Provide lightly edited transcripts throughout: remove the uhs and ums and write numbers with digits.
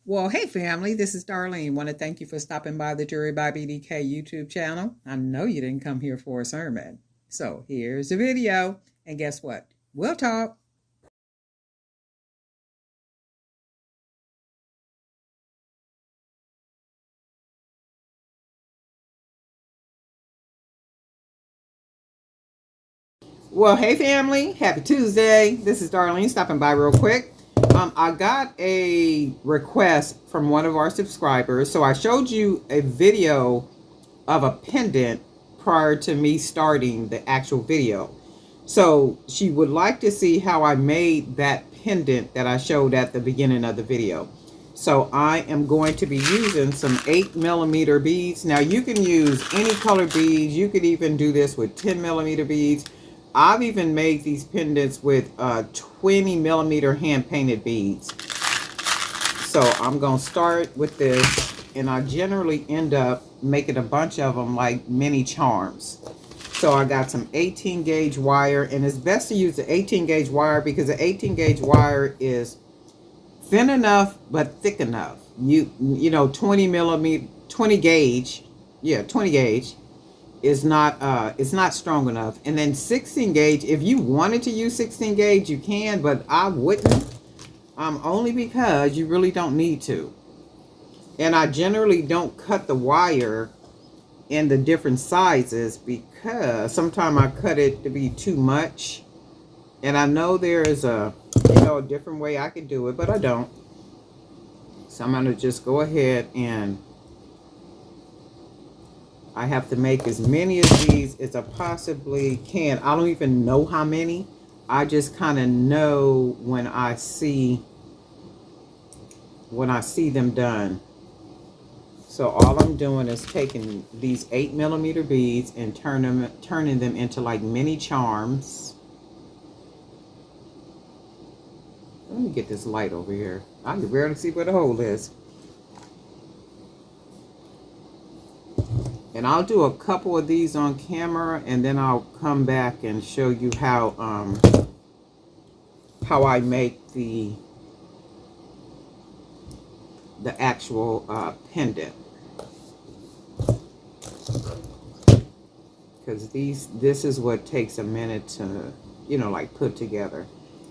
Well, hey family, this is Darlene. Want to thank you for stopping by the Jury by BDK YouTube channel. I know you didn't come here for a sermon. So here's the video. And guess what? We'll talk. Well, hey family, happy Tuesday. This is Darlene stopping by real quick. I got a request from one of our subscribers. So I showed you a video of a pendant prior to me starting the actual video. So she would like to see how I made that pendant that I showed at the beginning of the video. So I am going to be using some 8mm beads. Now you can use any color beads. You could even do this with 10mm beads. I've even made these pendants with 20mm hand painted beads. So I'm going to start with this, and I generally end up making a bunch of them like mini charms. So I got some 18 gauge wire, and it's best to use the 18 gauge wire because the 18 gauge wire is thin enough but thick enough. You know 20 gauge, yeah, 20 gauge is not it's not strong enough. And then 16 gauge, if you wanted to use 16 gauge you can, but I wouldn't, only because you really don't need to. And I generally don't cut the wire in the different sizes because sometimes I cut it to be too much. And I know there is a different way I could do it, but I don't. So I'm going to just go ahead, and I have to make as many of these as I possibly can. I don't even know how many. I just kind of know when I see them done. So all I'm doing is taking these 8mm beads and turning them into like mini charms. Let me get this light over here. I can barely see where the hole is. And I'll do a couple of these on camera, and then I'll come back and show you how I make the actual pendant. Because this is what takes a minute to, like put together.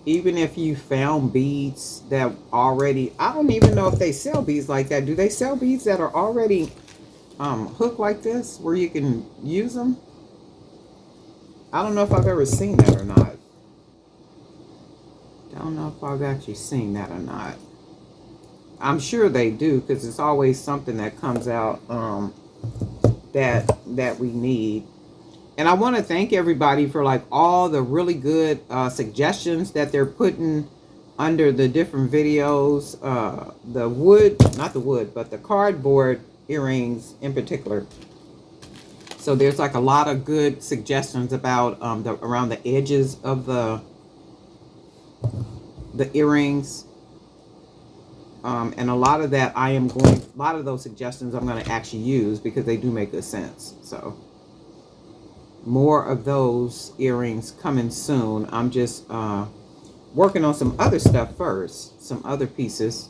Even if you found beads that already, I don't even know if they sell beads like that. Do they sell beads that are already hooked like this where you can use them? I don't know if I've ever seen that or not. Don't know if I've actually seen that or not. I'm sure they do, because it's always something that comes out that we need. And I want to thank everybody for like all the really good suggestions that they're putting under the different videos. The wood, not the wood, but the cardboard earrings in particular. So there's like a lot of good suggestions about around the edges of the earrings. And a lot of that a lot of those suggestions I'm going to actually use because they do make good sense. So more of those earrings coming soon. I'm just working on some other stuff first, some other pieces.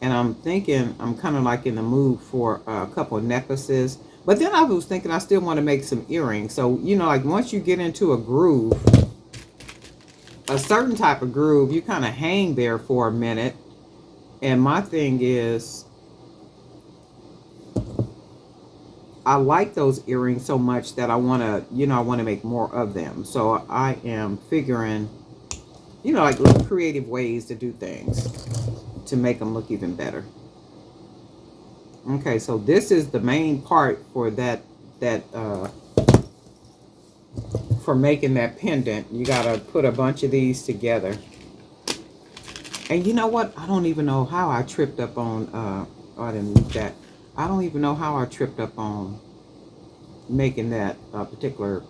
And I'm thinking I'm kind of like in the mood for a couple of necklaces. But then I was thinking I still want to make some earrings. So, like once you get into a groove, a certain type of groove, you kind of hang there for a minute. And my thing is, I like those earrings so much that I want to, make more of them. So I am figuring, like little creative ways to do things to make them look even better. Okay, so this is the main part for for making that pendant. You got to put a bunch of these together. And you know what? I don't even know how I tripped up on, oh, I didn't read that. I don't even know how I tripped up on making that particular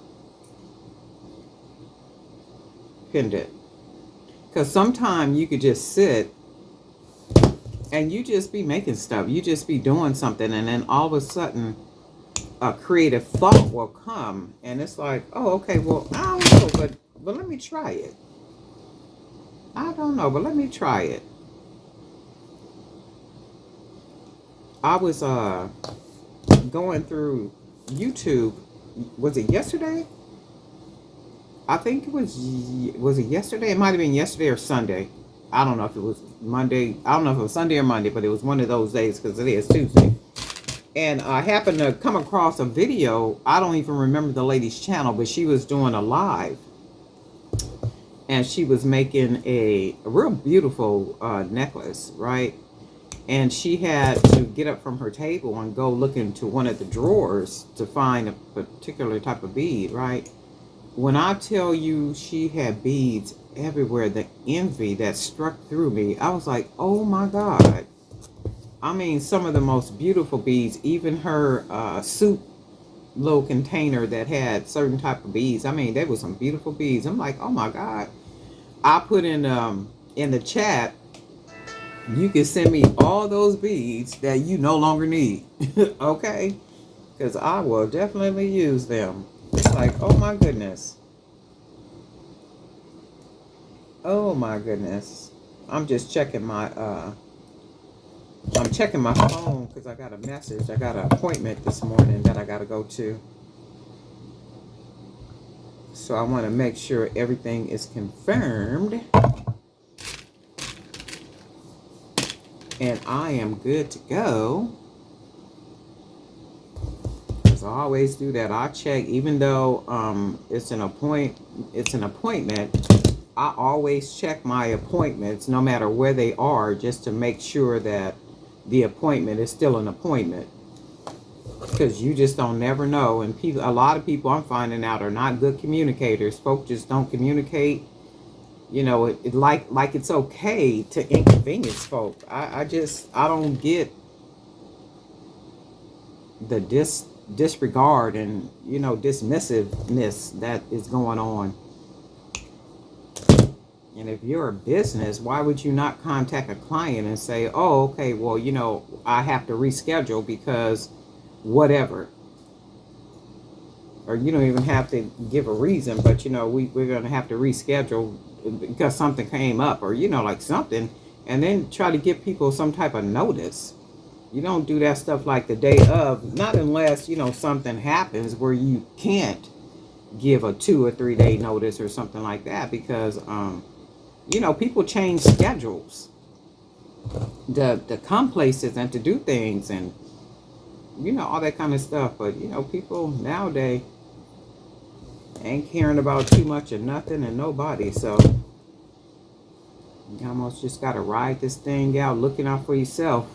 pendant. Because sometimes you could just sit and you just be making stuff. You just be doing something, and then all of a sudden a creative thought will come, and it's like, oh, okay, well, I don't know, but let me try it. I don't know, but let me try it. I was going through YouTube. Was it yesterday? I think it was it yesterday? It might have been yesterday or Sunday. I don't know if it was Monday. I don't know if it was Sunday or Monday, but it was one of those days because it is Tuesday. And I happened to come across a video. I don't even remember the lady's channel, but she was doing a live. And she was making a real beautiful necklace, right? And she had to get up from her table and go look into one of the drawers to find a particular type of bead, right? When I tell you she had beads everywhere, the envy that struck through me, I was like, oh my God. I mean, some of the most beautiful beads, even her soup little container that had certain type of beads. I mean, there were some beautiful beads. I'm like, oh my God. I put in the chat, you can send me all those beads that you no longer need. Okay? Because I will definitely use them. It's like, oh my goodness. Oh my goodness. I'm just checking my I'm checking my phone because I got a message. I got an appointment this morning that I got to go to. So I want to make sure everything is confirmed. And I am good to go. Because I always do that. I check, even though it's an appointment, I always check my appointments no matter where they are, just to make sure that the appointment is still an appointment. Because you just don't never know. And a lot of people I'm finding out are not good communicators. Folks just don't communicate. You know, it like it's okay to inconvenience folk. I don't get the disregard and, you know, dismissiveness that is going on. And if you're a business, why would you not contact a client and say, oh, okay, well, you know, I have to reschedule because whatever. Or you don't even have to give a reason, but, you know, we're going to have to reschedule because something came up, or, you know, like something, and then try to give people some type of notice. You don't do that stuff like the day of, not unless, you know, something happens where you can't give a 2 or 3 day notice or something like that, because, you know, people change schedules to come places and to do things and, you know, all that kind of stuff. But, you know, people nowadays ain't caring about too much of nothing and nobody. So you almost just got to ride this thing out, looking out for yourself.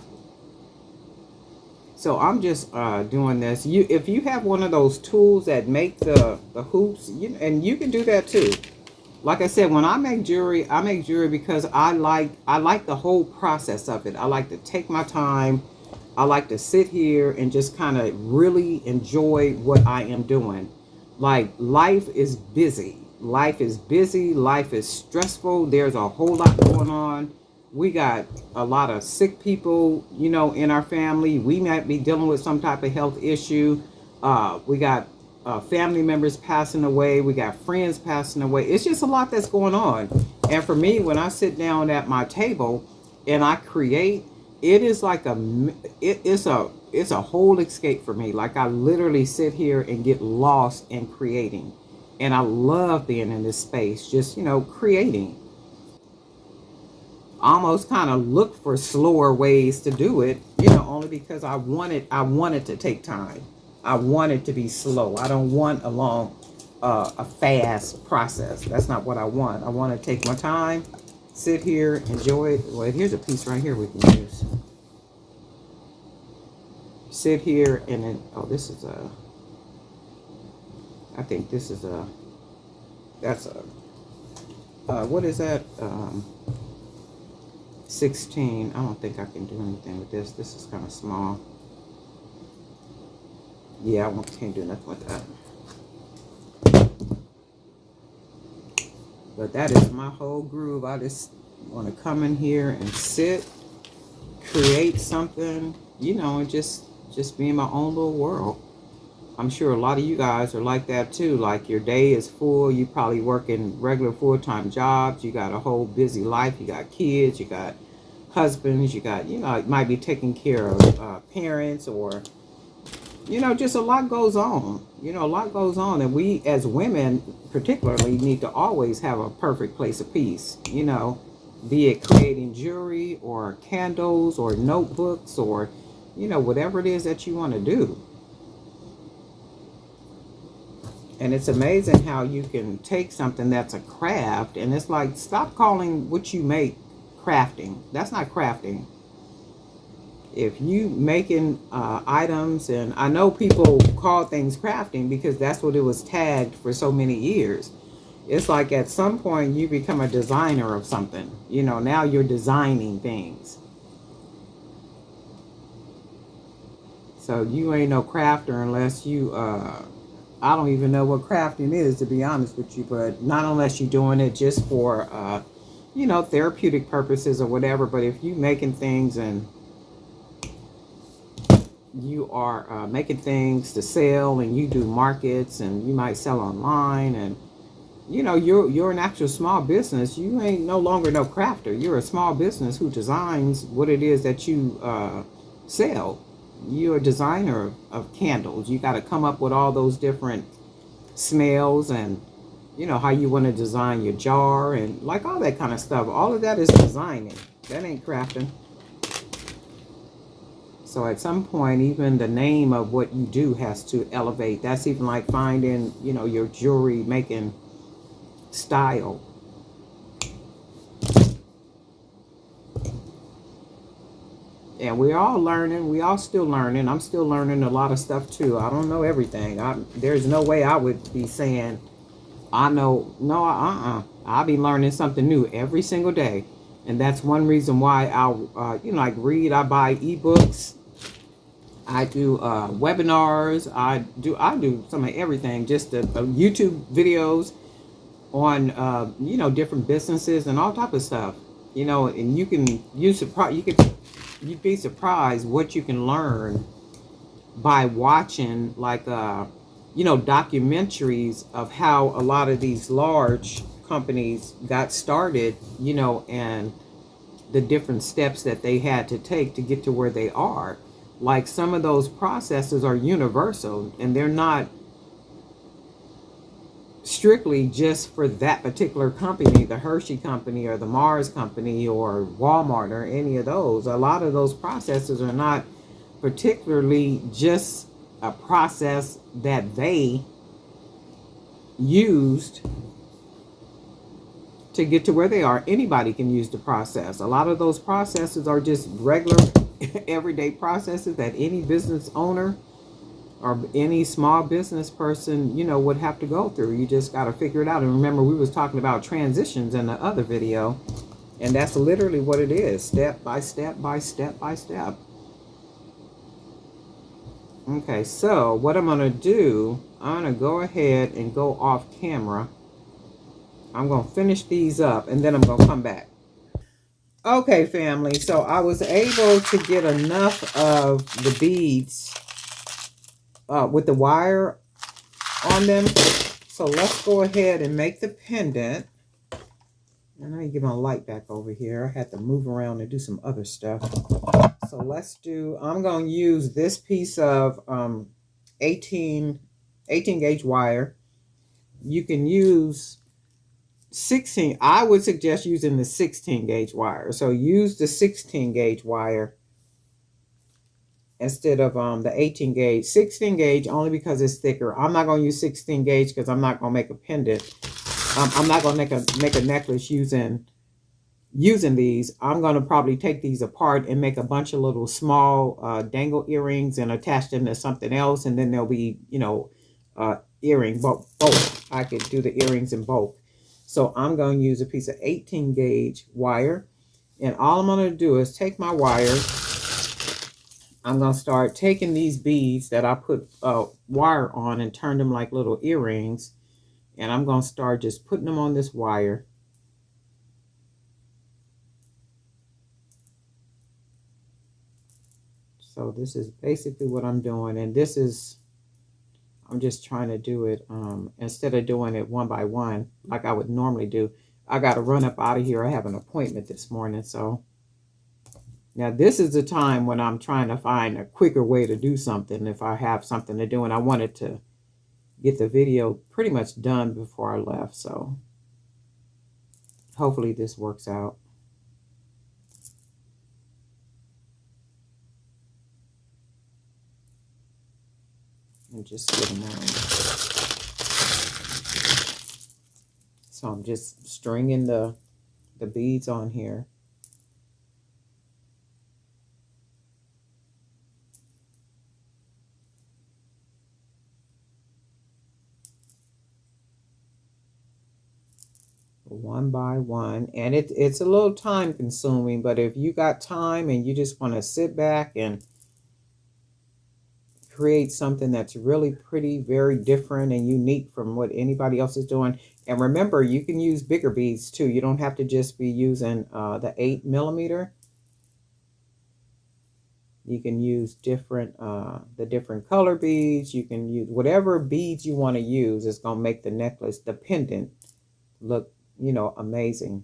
So I'm just doing this. If you have one of those tools that make the hoops, and you can do that too. Like I said, when I make jewelry because I like the whole process of it. I like to take my time. I like to sit here and just kind of really enjoy what I am doing. Like, life is busy. Life is busy. Life is stressful. There's a whole lot going on. We got a lot of sick people, you know, in our family. We might be dealing with some type of health issue. We got family members passing away. We got friends passing away. It's just a lot that's going on. And for me, when I sit down at my table and I create, it is like it's a whole escape for me. Like, I literally sit here and get lost in creating. And I love being in this space, just, you know, creating. Almost kind of look for slower ways to do it, you know, only because I want it to take time. I want it to be slow. I don't want a fast process. That's not what I want. I want to take my time, sit here, enjoy it. Well, here's a piece right here we can use. Sit here and then, oh, this is I think this is that's what is that? 16. I don't think I can do anything with this. This is kind of small. Yeah, can't do nothing with that. But that is my whole groove. I just want to come in here and sit, create something, you know, and just be in my own little world. I'm sure a lot of you guys are like that too. Like, your day is full. You probably working regular full-time jobs. You got a whole busy life. You got kids. You got husbands, you got, it might be taking care of parents, or, just a lot goes on. A lot goes on. And we as women particularly need to always have a perfect place of peace, be it creating jewelry or candles or notebooks or, whatever it is that you want to do. And it's amazing how you can take something that's a craft, and it's like, stop calling what you make crafting. That's not crafting. If you making items, and I know people call things crafting because that's what it was tagged for so many years. It's like at some point you become a designer of something. Now you're designing things. So you ain't no crafter unless you I don't even know what crafting is, to be honest with you, but not unless you're doing it just for, therapeutic purposes or whatever. But if you making things and you are making things to sell, and you do markets, and you might sell online, and, you're an actual small business, you ain't no longer no crafter. You're a small business who designs what it is that you sell. You're a designer of candles. You got to come up with all those different smells, and how you want to design your jar, and like all that kind of stuff. All of that is designing. That ain't crafting. So at some point, even the name of what you do has to elevate. That's even like finding, your jewelry making style. And we're all learning. We all still learning. I'm still learning a lot of stuff too. I don't know everything. There's no way I would be saying I know. No, I'll be learning something new every single day. And that's one reason why I'll, like read. I buy ebooks. I do webinars. I do some of everything. Just YouTube videos on, different businesses and all type of stuff. And you'd be surprised what you can learn by watching, like, documentaries of how a lot of these large companies got started, and the different steps that they had to take to get to where they are. Like, some of those processes are universal, and they're not strictly just for that particular company, the Hershey company or the Mars company or Walmart or any of those. A lot of those processes are not particularly just a process that they used to get to where they are. Anybody can use the process. A lot of those processes are just regular everyday processes that any business owner or any small business person, would have to go through. You just got to figure it out. And remember, we was talking about transitions in the other video, and that's literally what it is, step by step by step by step. Okay, so what I'm going to do, I'm going to go ahead and go off camera. I'm going to finish these up, and then I'm going to come back. Okay, family, so I was able to get enough of the beads with the wire on them. So let's go ahead and make the pendant. And let me get my light back over here. I had to move around and do some other stuff. So let's do, I'm going to use this piece of 18 gauge wire. You can use 16. I would suggest using the 16 gauge wire. So use the 16 gauge wire instead of the 18 gauge. 16 gauge only because it's thicker. I'm not going to use 16 gauge because I'm not going to make a pendant. I'm not going to make a necklace using these. I'm going to probably take these apart and make a bunch of little small dangle earrings and attach them to something else, and then there'll be, earring both. I could do the earrings in both. So I'm going to use a piece of 18 gauge wire, and all I'm going to do is take my wire. I'm going to start taking these beads that I put wire on and turn them like little earrings. And I'm going to start just putting them on this wire. So this is basically what I'm doing. And this is, I'm just trying to do it instead of doing it one by one like I would normally do. I got to run up out of here. I have an appointment this morning. So Now, this is the time when I'm trying to find a quicker way to do something if I have something to do. And I wanted to get the video pretty much done before I left. So hopefully this works out. And just getting on. So I'm just stringing the beads on here. One by one, and it's a little time consuming, but if you got time and you just want to sit back and create something that's really pretty, very different and unique from what anybody else is doing. And remember, you can use bigger beads too. You don't have to just be using the 8mm. You can use the different color beads. You can use whatever beads you want to use. It's going to make the necklace, the pendant, look, you know, amazing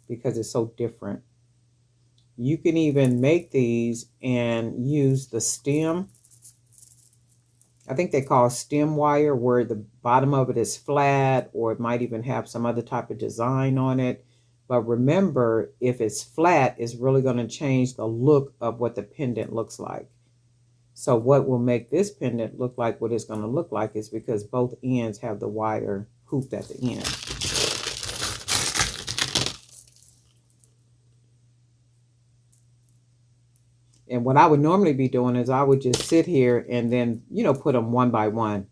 because it's so different. You can even make these and use the stem. I think they call stem wire, where the bottom of it is flat, or it might even have some other type of design on it. But remember, if it's flat, it's really going to change the look of what the pendant looks like. So what will make this pendant look like what it's going to look like is because both ends have the wire hooped at the end. And what I would normally be doing is I would just sit here and then, you know, put them one by one.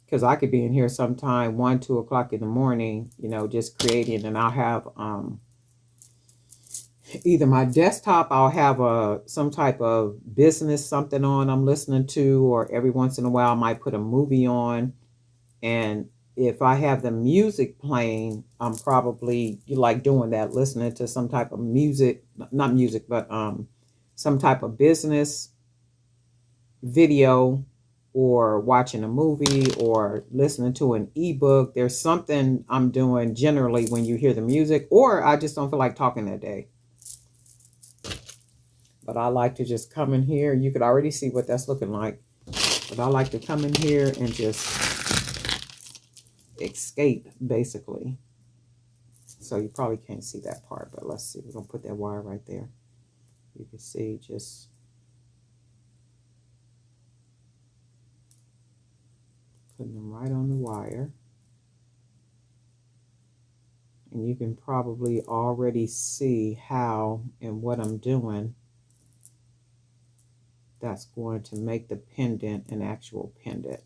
Because I could be in here sometime 1, 2 o'clock in the morning, you know, just creating, and I'll have either my desktop, I'll have some type of business something on I'm listening to, or every once in a while I might put a movie on. And if I have the music playing, I'm probably like doing that, listening to some type of music, not music, but some type of business video, or watching a movie, or listening to an ebook. There's something I'm doing generally when you hear the music, or I just don't feel like talking that day. But I like to just come in here. You could already see what that's looking like. But I like to come in here and just escape, basically. So you probably can't see that part, but let's see. We're going to put that wire right there. You can see just putting them right on the wire. And you can probably already see how and what I'm doing that's going to make the pendant an actual pendant.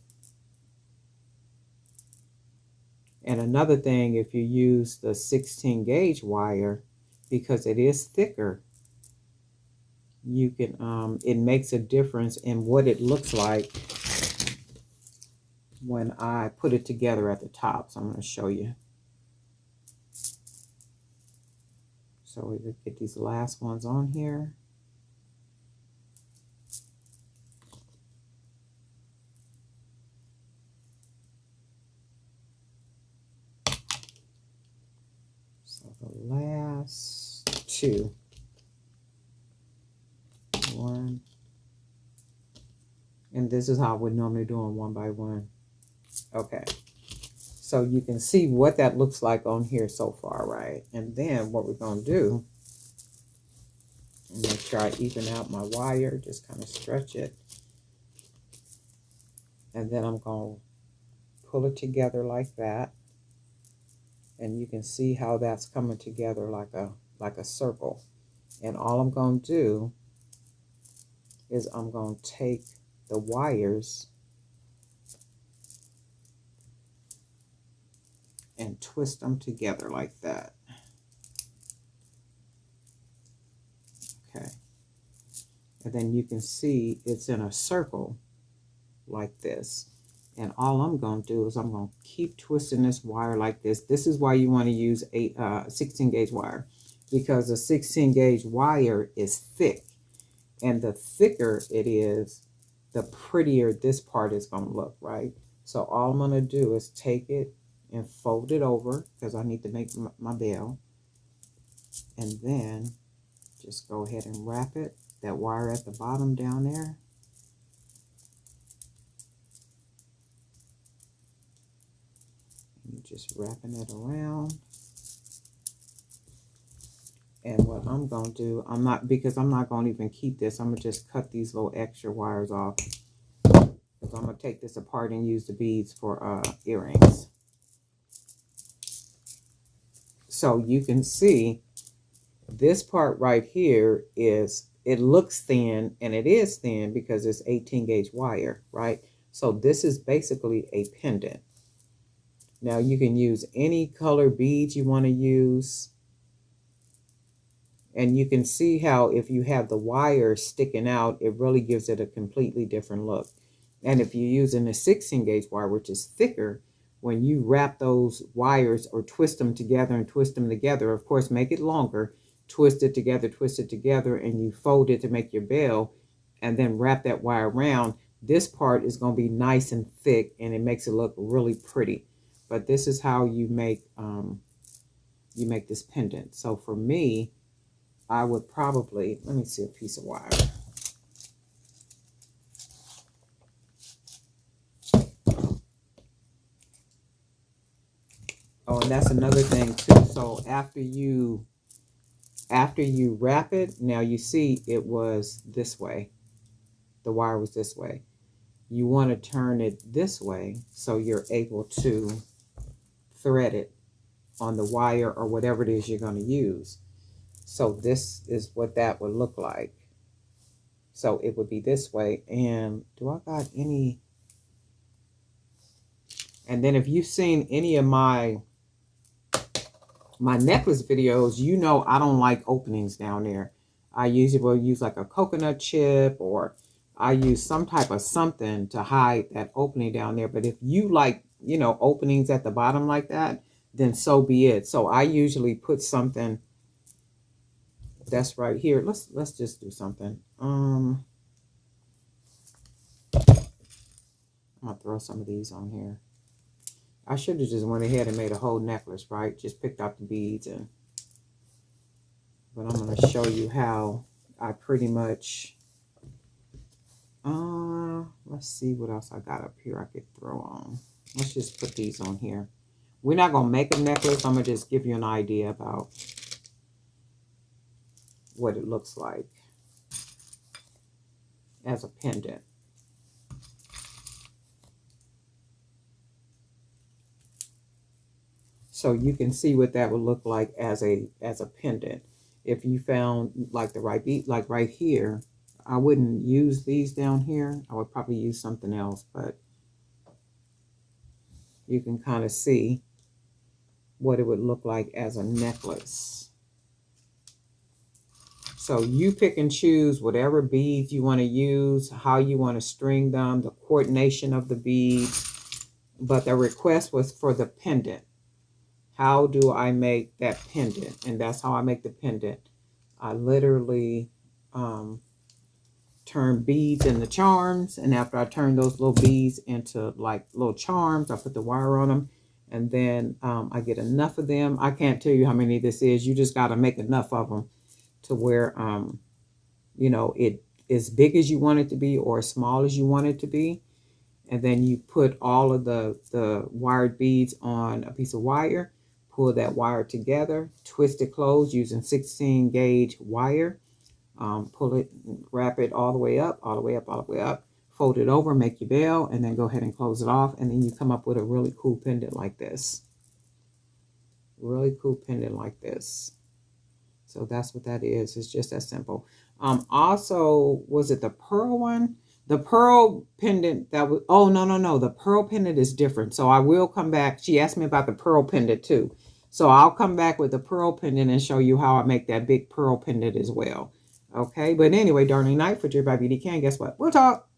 And another thing, if you use the 16 gauge wire, because it is thicker, you can it makes a difference in what it looks like when I put it together at the top. So I'm going to show you. So we get these last ones on here. So the last two. One. And this is how I would normally do them one by one. Okay. So you can see what that looks like on here so far, right? And then what we're going to do, make sure I even out my wire, just kind of stretch it. And then I'm going to pull it together like that. And you can see how that's coming together like a circle. And all I'm going to do is I'm going to take the wires and twist them together like that. Okay. And then you can see it's in a circle like this. And all I'm going to do is I'm going to keep twisting this wire like this. This is why you want to use a 16 gauge wire, because the 16 gauge wire is thick. And the thicker it is, the prettier this part is going to look, right? So all I'm going to do is take it and fold it over because I need to make my bell. And then just go ahead and wrap it, that wire at the bottom down there. And just wrapping it around. And what I'm going to do, because I'm not going to even keep this, I'm going to just cut these little extra wires off. Because I'm going to take this apart and use the beads for earrings. So you can see this part right here it looks thin, and it is thin because it's 18 gauge wire, right? So this is basically a pendant. Now you can use any color beads you want to use. And you can see how if you have the wire sticking out, it really gives it a completely different look. And if you're using a 16 gauge wire, which is thicker, when you wrap those wires or twist them together, of course, make it longer, twist it together, and you fold it to make your bell, and then wrap that wire around. This part is going to be nice and thick, and it makes it look really pretty. But this is how you make this pendant. So for me, I would probably, let me see a piece of wire. Oh, and that's another thing too. So after you wrap it, now you see it was this way. The wire was this way. You want to turn it this way so you're able to thread it on the wire or whatever it is you're going to use. So this is what that would look like. So it would be this way. And do I got any? And then if you've seen any of my necklace videos, you know I don't like openings down there. I usually will use like a coconut chip, or I use some type of something to hide that opening down there. But if you like, openings at the bottom like that, then so be it. So I usually put something that's right here. Let's just do something. I'm gonna throw some of these on here. I should have just went ahead and made a whole necklace, right? Just picked out the beads, but I'm going to show you how I pretty much, let's see what else I got up here I could throw on. Let's just put these on here. We're not going to make a necklace. I'm going to just give you an idea about what it looks like as a pendant. So you can see what that would look like as a pendant. If you found like the right bead, like right here, I wouldn't use these down here. I would probably use something else, but you can kind of see what it would look like as a necklace. So you pick and choose whatever beads you want to use, how you want to string them, the coordination of the beads. But the request was for the pendant. How do I make that pendant? And that's how I make the pendant. I literally turn beads into charms. And after I turn those little beads into like little charms, I put the wire on them. And then I get enough of them. I can't tell you how many this is. You just got to make enough of them to where, it as big as you want it to be or as small as you want it to be. And then you put all of the wired beads on a piece of wire. Pull that wire together, twist it closed using 16 gauge wire. Pull it, wrap it all the way up, fold it over, make your bell, and then go ahead and close it off. And then you come up with a really cool pendant like this. Really cool pendant like this. So that's what that is. It's just that simple. Also, was it the pearl one? The pearl pendant that was, oh, no. The pearl pendant is different. So I will come back. She asked me about the pearl pendant too. So I'll come back with the pearl pendant and show you how I make that big pearl pendant as well. Okay. But anyway, darling night for Jerry by Beauty Can. Guess what? We'll talk.